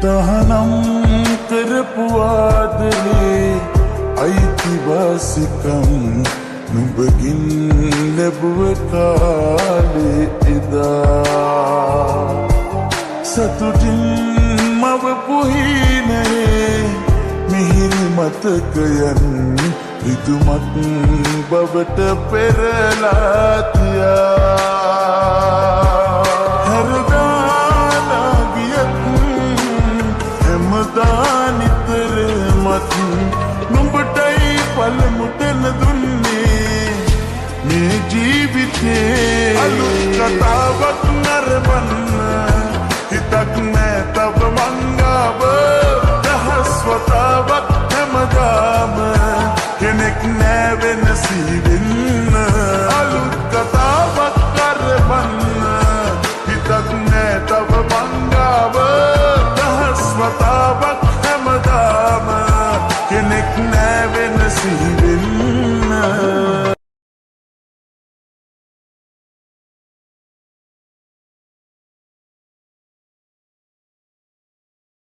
තහනම් කරපු ආදරේ අයිතිවාසිකම් නුඹගින් ලැබුව කාලේ එදා සතුටින් මවපු හීනයේ මිහිරි මතකයන් රිදුමක් බවට පෙරලා තියා හැරදාලා ගියත් හැමදා නිතරමත් නුඹටයි පළමු දෙන දුන්නේ මේ ජීවිතේ අලුත් කතාවක් නරඹන්න